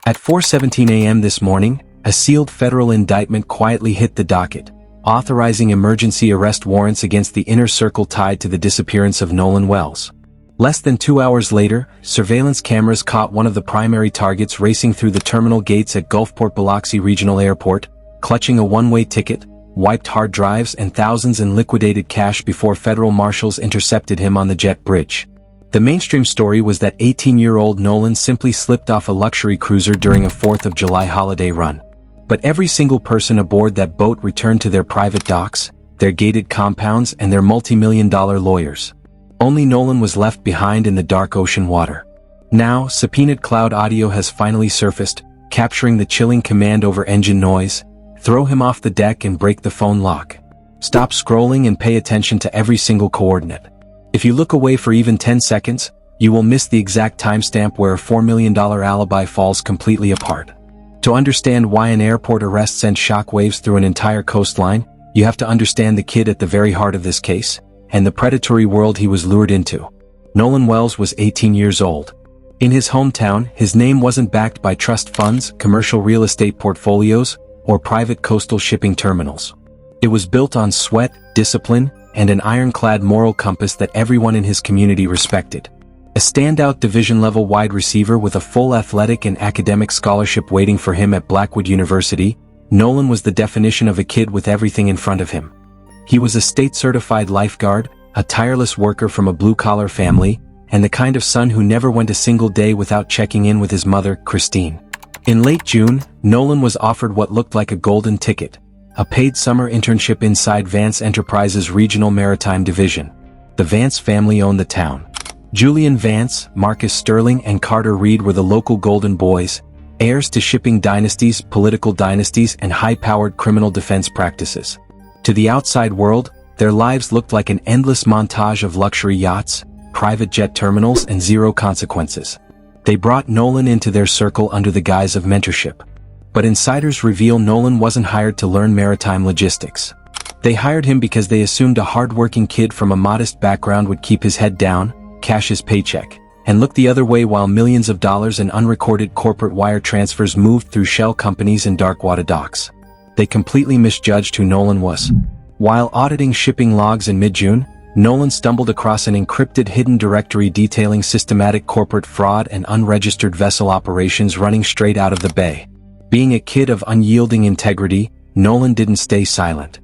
At 4:17 a.m. this morning, a sealed federal indictment quietly hit the docket, authorizing emergency arrest warrants against the inner circle tied to the disappearance of Nolan Wells. Less than 2 hours later, surveillance cameras caught one of the primary targets racing through the terminal gates at Gulfport Biloxi Regional Airport, clutching a one-way ticket, wiped hard drives and thousands in liquidated cash before federal marshals intercepted him on the jet bridge. The mainstream story was that 18-year-old Nolan simply slipped off a luxury cruiser during a 4th of July holiday run. But every single person aboard that boat returned to their private docks, their gated compounds and their multi-million-dollar lawyers. Only Nolan was left behind in the dark ocean water. Now, subpoenaed cloud audio has finally surfaced, capturing the chilling command over engine noise, "Throw him off the deck and break the phone lock. Stop scrolling and pay attention to every single coordinate. If you look away for even 10 seconds, you will miss the exact timestamp where a $4 million alibi falls completely apart." To understand why an airport arrest sent shockwaves through an entire coastline, you have to understand the kid at the very heart of this case, and the predatory world he was lured into. Nolan Wells was 18 years old. In his hometown, his name wasn't backed by trust funds, commercial real estate portfolios, or private coastal shipping terminals. It was built on sweat, discipline, and an ironclad moral compass that everyone in his community respected. A standout division-level wide receiver with a full athletic and academic scholarship waiting for him at Blackwood University, Nolan was the definition of a kid with everything in front of him. He was a state-certified lifeguard, a tireless worker from a blue-collar family, and the kind of son who never went a single day without checking in with his mother, Christine. In late June, Nolan was offered what looked like a golden ticket, a paid summer internship inside Vance Enterprises' Regional Maritime Division. The Vance family owned the town. Julian Vance, Marcus Sterling, and Carter Reed were the local golden boys, heirs to shipping dynasties, political dynasties, and high-powered criminal defense practices. To the outside world, their lives looked like an endless montage of luxury yachts, private jet terminals, and zero consequences. They brought Nolan into their circle under the guise of mentorship. But insiders reveal Nolan wasn't hired to learn maritime logistics. They hired him because they assumed a hard-working kid from a modest background would keep his head down, cash his paycheck, and look the other way while millions of dollars in unrecorded corporate wire transfers moved through shell companies and darkwater docks. They completely misjudged who Nolan was. While auditing shipping logs in mid-June, Nolan stumbled across an encrypted hidden directory detailing systematic corporate fraud and unregistered vessel operations running straight out of the bay. Being a kid of unyielding integrity, Nolan didn't stay silent.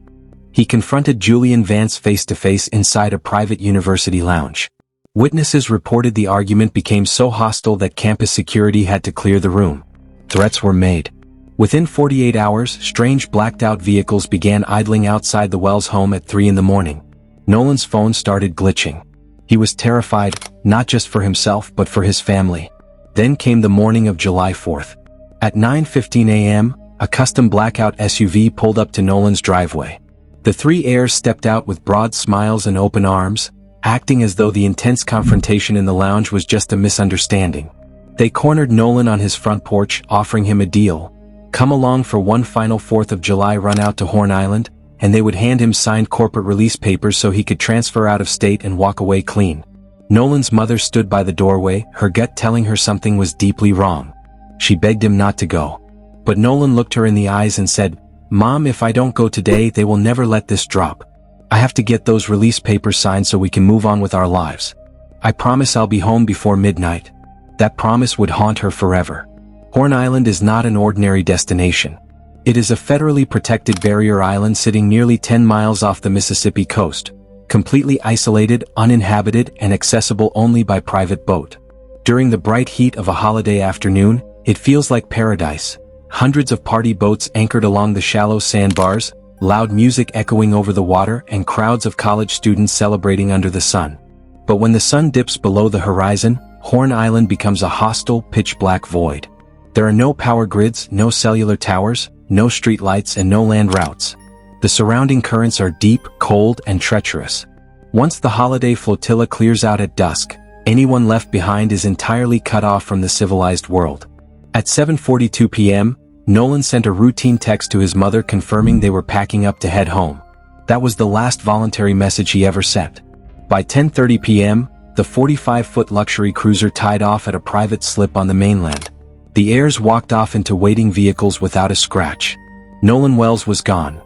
He confronted Julian Vance face-to-face inside a private university lounge. Witnesses reported the argument became so hostile that campus security had to clear the room. Threats were made. Within 48 hours, strange blacked-out vehicles began idling outside the Wells home at 3 in the morning. Nolan's phone started glitching. He was terrified, not just for himself but for his family. Then came the morning of July 4th. At 9:15 a.m., a custom blackout SUV pulled up to Nolan's driveway. The three heirs stepped out with broad smiles and open arms, acting as though the intense confrontation in the lounge was just a misunderstanding. They cornered Nolan on his front porch, offering him a deal. Come along for one final 4th of July run out to Horn Island, and they would hand him signed corporate release papers so he could transfer out of state and walk away clean. Nolan's mother stood by the doorway, her gut telling her something was deeply wrong. She begged him not to go. But Nolan looked her in the eyes and said, "Mom, if I don't go today, they will never let this drop. I have to get those release papers signed so we can move on with our lives. I promise I'll be home before midnight." That promise would haunt her forever. Horn Island is not an ordinary destination. It is a federally protected barrier island sitting nearly 10 miles off the Mississippi coast, completely isolated, uninhabited, and accessible only by private boat. During the bright heat of a holiday afternoon, it feels like paradise. Hundreds of party boats anchored along the shallow sandbars, loud music echoing over the water, and crowds of college students celebrating under the sun. But when the sun dips below the horizon, Horn Island becomes a hostile, pitch-black void. There are no power grids, no cellular towers, no streetlights, and no land routes. The surrounding currents are deep, cold, and treacherous. Once the holiday flotilla clears out at dusk, anyone left behind is entirely cut off from the civilized world. At 7:42 p.m., Nolan sent a routine text to his mother confirming they were packing up to head home. That was the last voluntary message he ever sent. By 10:30 p.m., the 45-foot luxury cruiser tied off at a private slip on the mainland. The heirs walked off into waiting vehicles without a scratch. Nolan Wells was gone.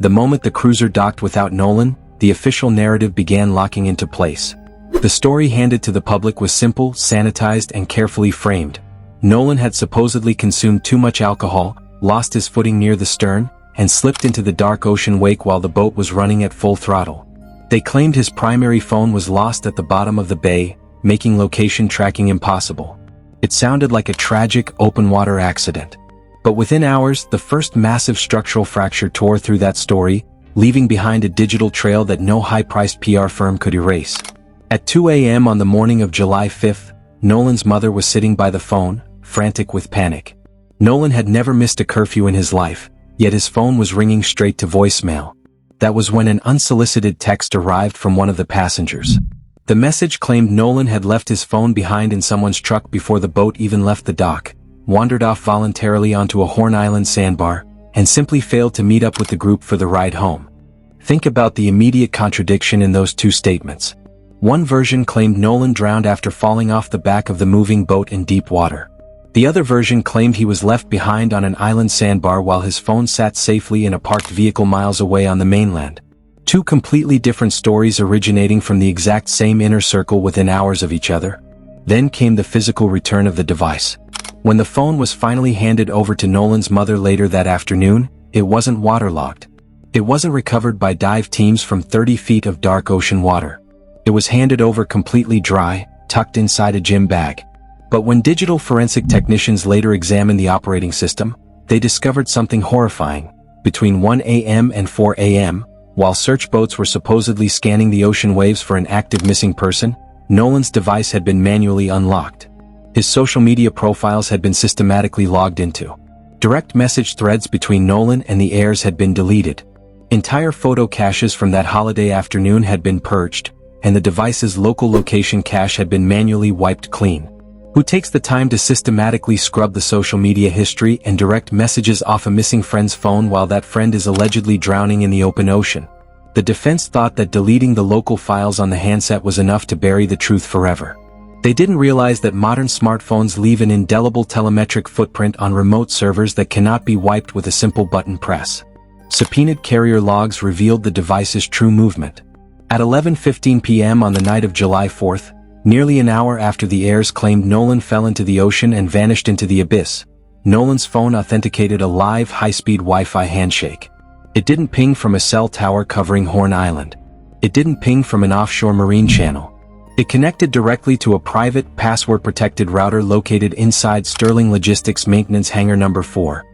The moment the cruiser docked without Nolan, the official narrative began locking into place. The story handed to the public was simple, sanitized, and carefully framed. Nolan had supposedly consumed too much alcohol, lost his footing near the stern, and slipped into the dark ocean wake while the boat was running at full throttle. They claimed his primary phone was lost at the bottom of the bay, making location tracking impossible. It sounded like a tragic open-water accident. But within hours, the first massive structural fracture tore through that story, leaving behind a digital trail that no high-priced PR firm could erase. At 2 a.m. on the morning of July 5th, Nolan's mother was sitting by the phone, frantic with panic. Nolan had never missed a curfew in his life, yet his phone was ringing straight to voicemail. That was when an unsolicited text arrived from one of the passengers. The message claimed Nolan had left his phone behind in someone's truck before the boat even left the dock, wandered off voluntarily onto a Horn Island sandbar, and simply failed to meet up with the group for the ride home. Think about the immediate contradiction in those two statements. One version claimed Nolan drowned after falling off the back of the moving boat in deep water. The other version claimed he was left behind on an island sandbar while his phone sat safely in a parked vehicle miles away on the mainland. Two completely different stories originating from the exact same inner circle within hours of each other. Then came the physical return of the device. When the phone was finally handed over to Nolan's mother later that afternoon, it wasn't waterlogged. It wasn't recovered by dive teams from 30 feet of dark ocean water. It was handed over completely dry, tucked inside a gym bag. But when digital forensic technicians later examined the operating system, they discovered something horrifying. Between 1 a.m. and 4 a.m., while search boats were supposedly scanning the ocean waves for an active missing person, Nolan's device had been manually unlocked. His social media profiles had been systematically logged into. Direct message threads between Nolan and the heirs had been deleted. Entire photo caches from that holiday afternoon had been purged, and the device's local location cache had been manually wiped clean. Who takes the time to systematically scrub the social media history and direct messages off a missing friend's phone while that friend is allegedly drowning in the open ocean? The defense thought that deleting the local files on the handset was enough to bury the truth forever. They didn't realize that modern smartphones leave an indelible telemetric footprint on remote servers that cannot be wiped with a simple button press. Subpoenaed carrier logs revealed the device's true movement. At 11:15 p.m. on the night of July 4th, nearly an hour after the heirs claimed Nolan fell into the ocean and vanished into the abyss, Nolan's phone authenticated a live high-speed Wi-Fi handshake. It didn't ping from a cell tower covering Horn Island. It didn't ping from an offshore marine channel. It connected directly to a private, password-protected router located inside Sterling Logistics Maintenance Hangar No. 4,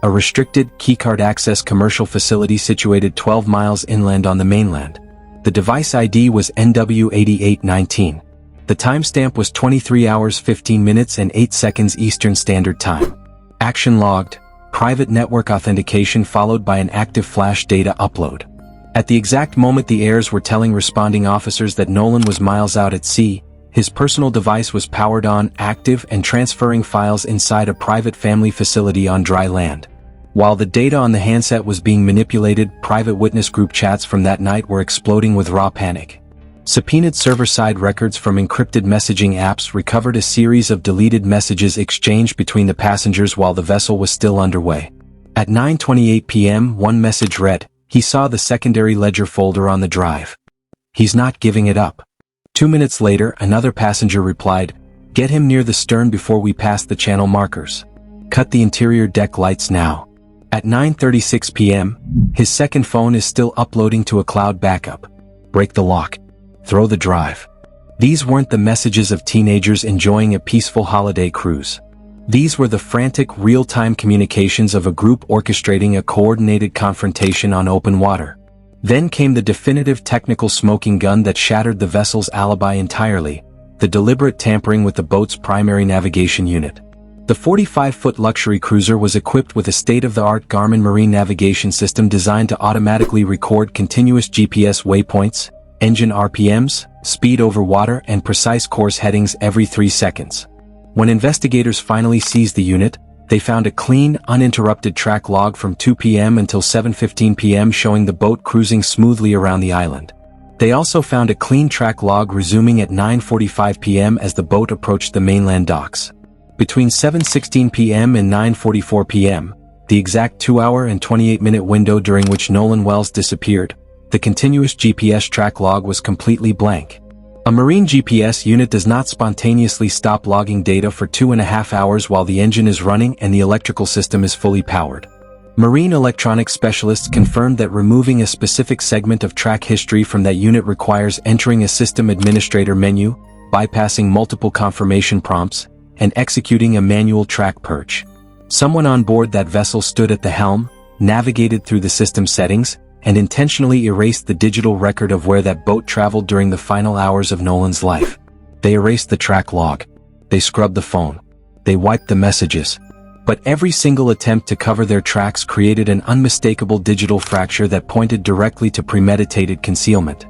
a restricted, keycard access commercial facility situated 12 miles inland on the mainland. The device ID was NW8819. The timestamp was 23 hours 15 minutes and 8 seconds Eastern Standard Time. Action logged, private network authentication followed by an active flash data upload. At the exact moment the heirs were telling responding officers that Nolan was miles out at sea, his personal device was powered on, active, and transferring files inside a private family facility on dry land. While the data on the handset was being manipulated, private witness group chats from that night were exploding with raw panic. Subpoenaed server-side records from encrypted messaging apps recovered a series of deleted messages exchanged between the passengers while the vessel was still underway. At 9:28 p.m., one message read, "He saw the secondary ledger folder on the drive. He's not giving it up." 2 minutes later, another passenger replied, "Get him near the stern before we pass the channel markers. Cut the interior deck lights now." At 9:36 p.m., his second phone is still uploading to a cloud backup. "Break the lock. Throw the drive." These weren't the messages of teenagers enjoying a peaceful holiday cruise. These were the frantic, real-time communications of a group orchestrating a coordinated confrontation on open water. Then came the definitive technical smoking gun that shattered the vessel's alibi entirely, the deliberate tampering with the boat's primary navigation unit. The 45-foot luxury cruiser was equipped with a state-of-the-art Garmin marine navigation system designed to automatically record continuous GPS waypoints, engine RPMs, speed over water, and precise course headings every 3 seconds. When investigators finally seized the unit, they found a clean, uninterrupted track log from 2 p.m. until 7:15 p.m. showing the boat cruising smoothly around the island. They also found a clean track log resuming at 9:45 p.m. as the boat approached the mainland docks. Between 7:16 p.m. and 9:44 p.m., the exact 2-hour and 28-minute window during which Nolan Wells disappeared, the continuous GPS track log was completely blank. A marine GPS unit does not spontaneously stop logging data for 2.5 hours while the engine is running and the electrical system is fully powered. Marine electronics specialists confirmed that removing a specific segment of track history from that unit requires entering a system administrator menu, bypassing multiple confirmation prompts, and executing a manual track purge. Someone on board that vessel stood at the helm, navigated through the system settings, and intentionally erased the digital record of where that boat traveled during the final hours of Nolan's life. They erased the track log. They scrubbed the phone. They wiped the messages. But every single attempt to cover their tracks created an unmistakable digital fracture that pointed directly to premeditated concealment.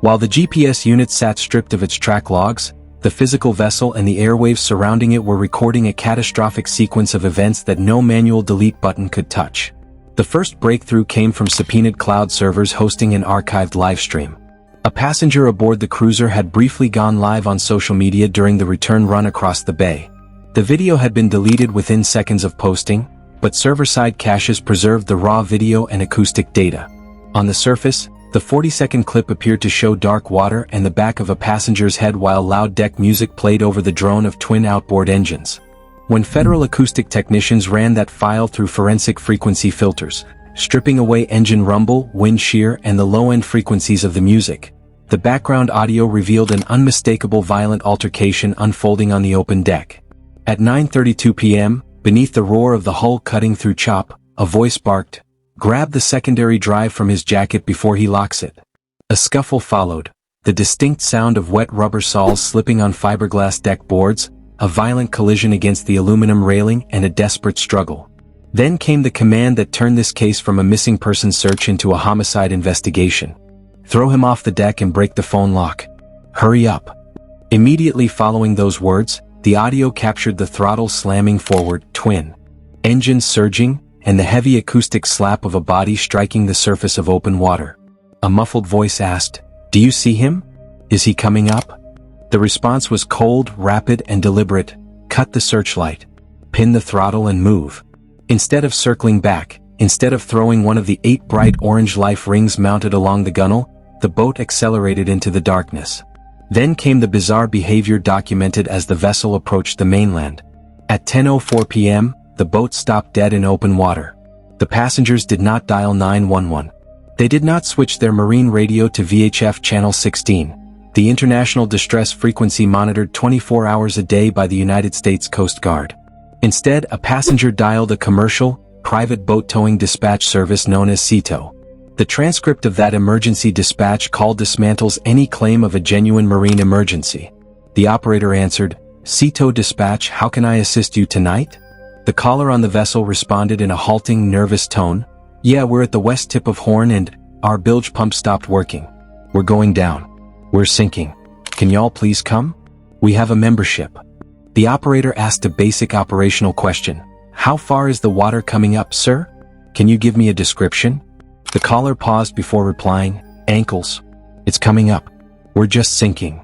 While the GPS unit sat stripped of its track logs, the physical vessel and the airwaves surrounding it were recording a catastrophic sequence of events that no manual delete button could touch. The first breakthrough came from subpoenaed cloud servers hosting an archived livestream. A passenger aboard the cruiser had briefly gone live on social media during the return run across the bay. The video had been deleted within seconds of posting, but server-side caches preserved the raw video and acoustic data. On the surface, the 40-second clip appeared to show dark water and the back of a passenger's head while loud deck music played over the drone of twin outboard engines. When federal acoustic technicians ran that file through forensic frequency filters, stripping away engine rumble, wind shear, and the low-end frequencies of the music, the background audio revealed an unmistakable violent altercation unfolding on the open deck. At 9:32 p.m., beneath the roar of the hull cutting through chop, a voice barked, "Grab the secondary drive from his jacket before he locks it." A scuffle followed, the distinct sound of wet rubber soles slipping on fiberglass deck boards, a violent collision against the aluminum railing, and a desperate struggle. Then came the command that turned this case from a missing person search into a homicide investigation. "Throw him off the deck and break the phone lock. Hurry up." Immediately following those words, the audio captured the throttle slamming forward, twin engines surging, and the heavy acoustic slap of a body striking the surface of open water. A muffled voice asked, "Do you see him? Is he coming up?" The response was cold, rapid, and deliberate. "Cut the searchlight. Pin the throttle and move." Instead of circling back, instead of throwing one of the 8 bright orange life rings mounted along the gunnel, the boat accelerated into the darkness. Then came the bizarre behavior documented as the vessel approached the mainland. At 10:04 p.m., the boat stopped dead in open water. The passengers did not dial 911. They did not switch their marine radio to VHF channel 16. The international distress frequency monitored 24 hours a day by the United States Coast Guard. Instead, a passenger dialed a commercial, private boat towing dispatch service known as CTOW. The transcript of that emergency dispatch call dismantles any claim of a genuine marine emergency. The operator answered, "CTOW dispatch, how can I assist you tonight?" The caller on the vessel responded in a halting, nervous tone, "Yeah, we're at the west tip of Horn and our bilge pump stopped working. We're going down. We're sinking. Can y'all please come? We have a membership." The operator asked a basic operational question. "How far is the water coming up, sir? Can you give me a description?" The caller paused before replying, "Ankles. It's coming up. We're just sinking."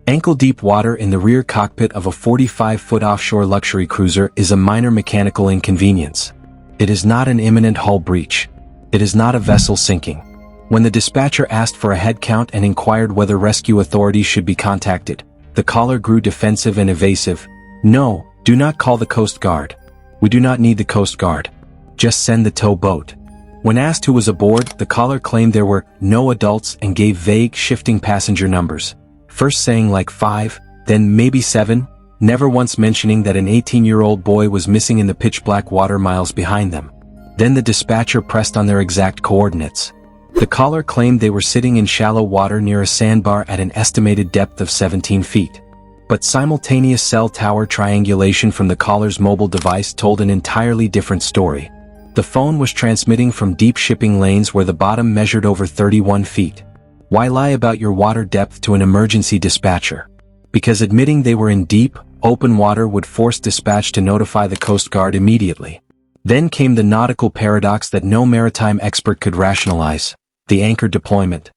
Ankle-deep water in the rear cockpit of a 45-foot offshore luxury cruiser is a minor mechanical inconvenience. It is not an imminent hull breach. It is not a vessel sinking. When the dispatcher asked for a head count and inquired whether rescue authorities should be contacted, the caller grew defensive and evasive. "No, do not call the Coast Guard. We do not need the Coast Guard. Just send the tow boat." When asked who was aboard, the caller claimed there were no adults and gave vague, shifting passenger numbers. First saying like 5, then maybe 7, never once mentioning that an 18-year-old boy was missing in the pitch-black water miles behind them. Then the dispatcher pressed on their exact coordinates. The caller claimed they were sitting in shallow water near a sandbar at an estimated depth of 17 feet. But simultaneous cell tower triangulation from the caller's mobile device told an entirely different story. The phone was transmitting from deep shipping lanes where the bottom measured over 31 feet. Why lie about your water depth to an emergency dispatcher? Because admitting they were in deep, open water would force dispatch to notify the Coast Guard immediately. Then came the nautical paradox that no maritime expert could rationalize: the anchor deployment.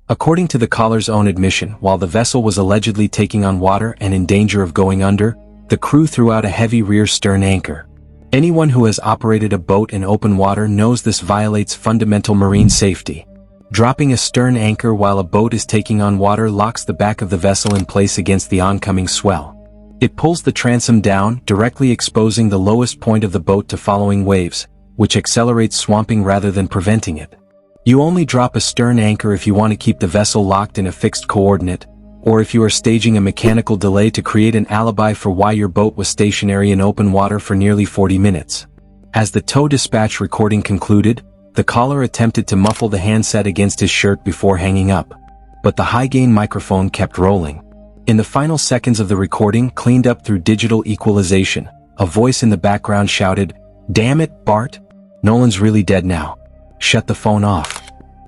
According to the caller's own admission, while the vessel was allegedly taking on water and in danger of going under, The crew threw out a heavy rear stern anchor. Anyone who has operated a boat in open water knows this violates fundamental marine safety. Dropping a stern anchor while a boat is taking on water locks the back of the vessel in place against the oncoming swell. It pulls the transom down, directly exposing the lowest point of the boat to following waves, which accelerates swamping rather than preventing it. You only drop a stern anchor if you want to keep the vessel locked in a fixed coordinate, or if you are staging a mechanical delay to create an alibi for why your boat was stationary in open water for nearly 40 minutes. As the tow dispatch recording concluded, the caller attempted to muffle the handset against his shirt before hanging up. But the high-gain microphone kept rolling. In the final seconds of the recording, cleaned up through digital equalization, a voice in the background shouted, "Damn it, Bart! Nolan's really dead now. Shut the phone off."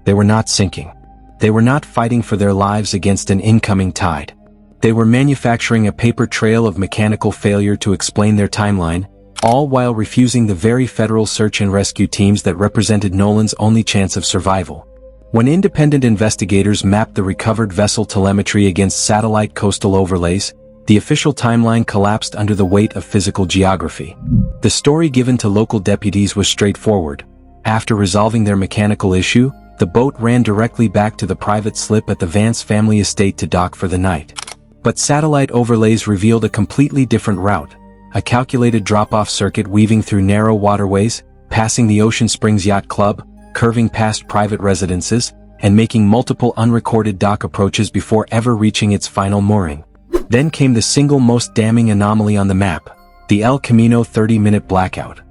They were not sinking. They were not fighting for their lives against an incoming tide. They were manufacturing a paper trail of mechanical failure to explain their timeline, all while refusing the very federal search and rescue teams that represented Nolan's only chance of survival. When independent investigators mapped the recovered vessel telemetry against satellite coastal overlays, the official timeline collapsed under the weight of physical geography. The story given to local deputies was straightforward. After resolving their mechanical issue, the boat ran directly back to the private slip at the Vance family estate to dock for the night. But satellite overlays revealed a completely different route, a calculated drop-off circuit weaving through narrow waterways, passing the Ocean Springs Yacht Club, curving past private residences, and making multiple unrecorded dock approaches before ever reaching its final mooring. Then came the single most damning anomaly on the map, the El Camino 30-minute blackout.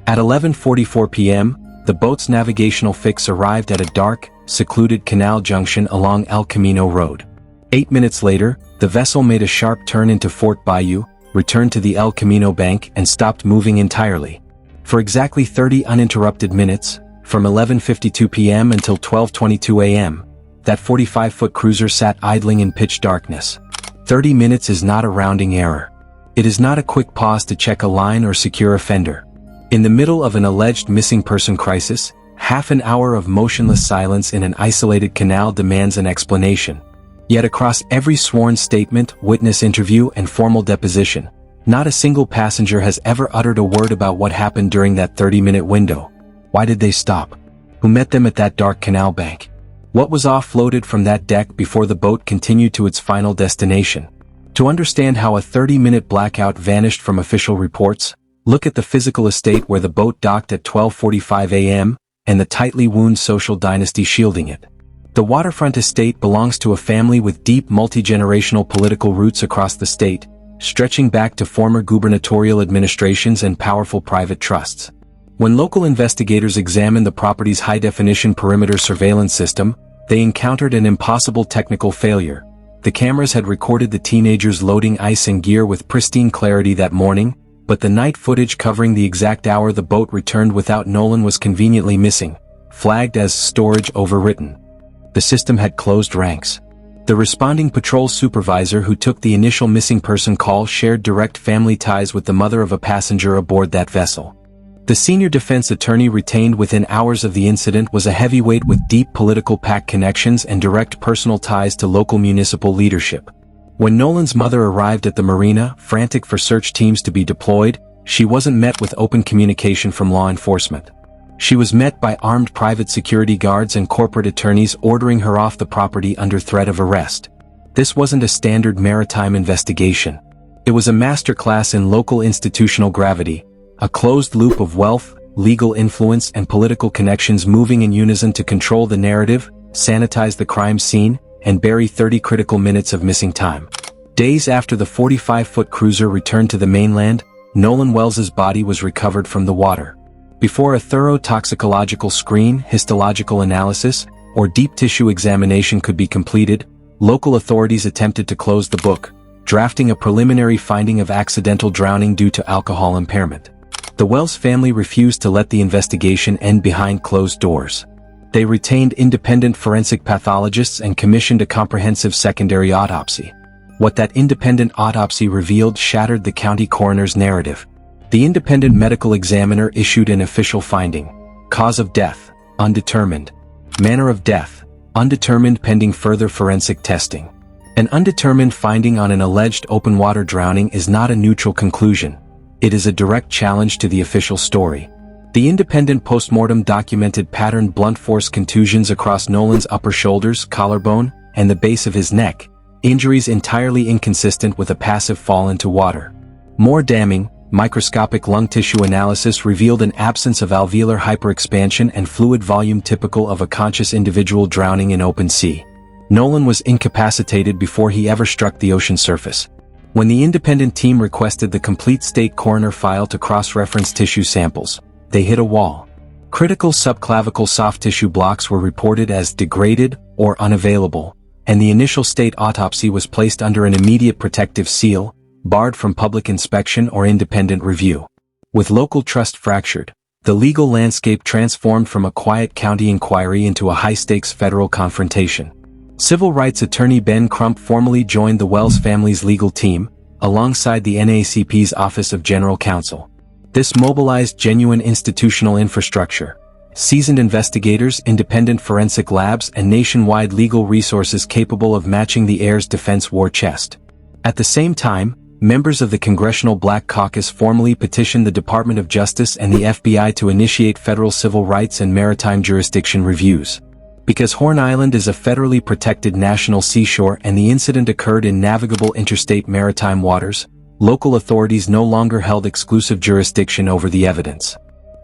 At 11:44 p.m., the boat's navigational fix arrived at a dark, secluded canal junction along El Camino Road. 8 minutes later, the vessel made a sharp turn into Fort Bayou, returned to the El Camino bank and stopped moving entirely. For exactly 30 uninterrupted minutes, from 11:52 p.m. until 12:22 a.m., that 45-foot cruiser sat idling in pitch darkness. 30 minutes is not a rounding error. It is not a quick pause to check a line or secure a fender. In the middle of an alleged missing person crisis, half an hour of motionless silence in an isolated canal demands an explanation. Yet across every sworn statement, witness interview, and formal deposition, not a single passenger has ever uttered a word about what happened during that 30-minute window. Why did they stop? Who met them at that dark canal bank? What was offloaded from that deck before the boat continued to its final destination? To understand how a 30-minute blackout vanished from official reports, look at the physical estate where the boat docked at 12:45 a.m., and the tightly wound social dynasty shielding it. The waterfront estate belongs to a family with deep multi-generational political roots across the state, stretching back to former gubernatorial administrations and powerful private trusts. When local investigators examined the property's high-definition perimeter surveillance system, they encountered an impossible technical failure. The cameras had recorded the teenagers loading ice and gear with pristine clarity that morning, but the night footage covering the exact hour the boat returned without Nolan was conveniently missing, flagged as storage overwritten. The system had closed ranks. The responding patrol supervisor who took the initial missing person call shared direct family ties with the mother of a passenger aboard that vessel. The senior defense attorney retained within hours of the incident was a heavyweight with deep political PAC connections and direct personal ties to local municipal leadership. When Nolan's mother arrived at the marina, frantic for search teams to be deployed, she wasn't met with open communication from law enforcement. She was met by armed private security guards and corporate attorneys ordering her off the property under threat of arrest. This wasn't a standard maritime investigation. It was a masterclass in local institutional gravity, a closed loop of wealth, legal influence, and political connections moving in unison to control the narrative, sanitize the crime scene, and bury 30 critical minutes of missing time. Days after the 45-foot cruiser returned to the mainland, Nolan Wells's body was recovered from the water. Before a thorough toxicological screen, histological analysis, or deep tissue examination could be completed, local authorities attempted to close the book, drafting a preliminary finding of accidental drowning due to alcohol impairment. The Wells family refused to let the investigation end behind closed doors. They retained independent forensic pathologists and commissioned a comprehensive secondary autopsy. What that independent autopsy revealed shattered the county coroner's narrative. The independent medical examiner issued an official finding. Cause of death, undetermined. Manner of death, undetermined pending further forensic testing. An undetermined finding on an alleged open-water drowning is not a neutral conclusion. It is a direct challenge to the official story. The independent postmortem documented patterned blunt force contusions across Nolan's upper shoulders, collarbone, and the base of his neck, injuries entirely inconsistent with a passive fall into water. More damning, microscopic lung tissue analysis revealed an absence of alveolar hyperexpansion and fluid volume typical of a conscious individual drowning in open sea. Nolan was incapacitated before he ever struck the ocean surface. When the independent team requested the complete state coroner file to cross-reference tissue samples, they hit a wall. Critical subclavicle soft tissue blocks were reported as degraded or unavailable, and the initial state autopsy was placed under an immediate protective seal, barred from public inspection or independent review. With local trust fractured, the legal landscape transformed from a quiet county inquiry into a high-stakes federal confrontation. Civil rights attorney Ben Crump formally joined the Wells family's legal team, alongside the NAACP's Office of General Counsel. This mobilized genuine institutional infrastructure, seasoned investigators, independent forensic labs, and nationwide legal resources capable of matching the heir's defense war chest. At the same time, members of the Congressional Black Caucus formally petitioned the Department of Justice and the FBI to initiate federal civil rights and maritime jurisdiction reviews. Because Horn Island is a federally protected national seashore and the incident occurred in navigable interstate maritime waters, local authorities no longer held exclusive jurisdiction over the evidence.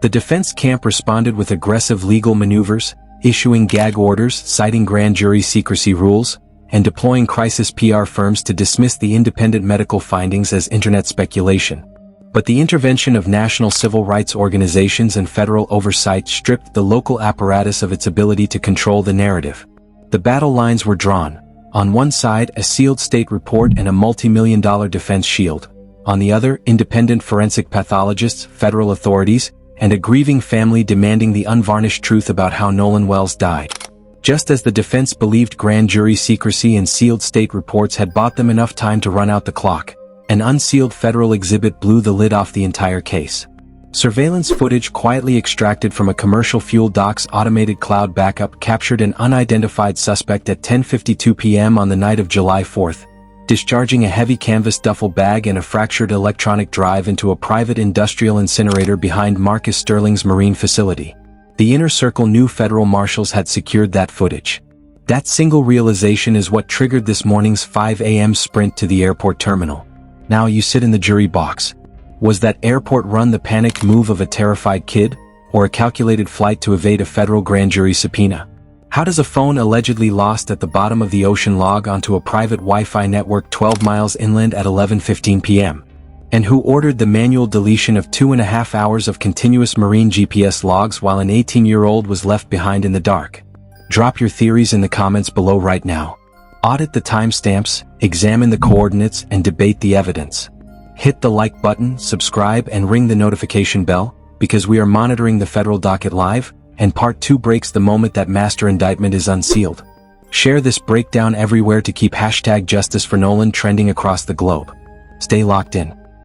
The defense camp responded with aggressive legal maneuvers, issuing gag orders, citing grand jury secrecy rules, and deploying crisis PR firms to dismiss the independent medical findings as internet speculation. But the intervention of national civil rights organizations and federal oversight stripped the local apparatus of its ability to control the narrative. The battle lines were drawn. On one side, a sealed state report and a multi-million-dollar defense shield. On the other, independent forensic pathologists, federal authorities, and a grieving family demanding the unvarnished truth about how Nolan Wells died. Just as the defense believed grand jury secrecy and sealed state reports had bought them enough time to run out the clock, an unsealed federal exhibit blew the lid off the entire case. Surveillance footage quietly extracted from a commercial fuel dock's automated cloud backup captured an unidentified suspect at 10:52 p.m. on the night of July 4th, discharging a heavy canvas duffel bag and a fractured electronic drive into a private industrial incinerator behind Marcus Sterling's marine facility. The Inner Circle knew federal marshals had secured that footage. That single realization is what triggered this morning's 5 a.m. sprint to the airport terminal. Now you sit in the jury box. Was that airport run the panicked move of a terrified kid, or a calculated flight to evade a federal grand jury subpoena? How does a phone allegedly lost at the bottom of the ocean log onto a private Wi-Fi network 12 miles inland at 11:15 p.m.? And who ordered the manual deletion of 2.5 hours of continuous marine GPS logs while an 18-year-old was left behind in the dark? Drop your theories in the comments below right now. Audit the timestamps, examine the coordinates, and debate the evidence. Hit the like button, subscribe, and ring the notification bell, because we are monitoring the federal docket live, and Part 2 breaks the moment that master indictment is unsealed. Share this breakdown everywhere to keep #JusticeForNolan trending across the globe. Stay locked in.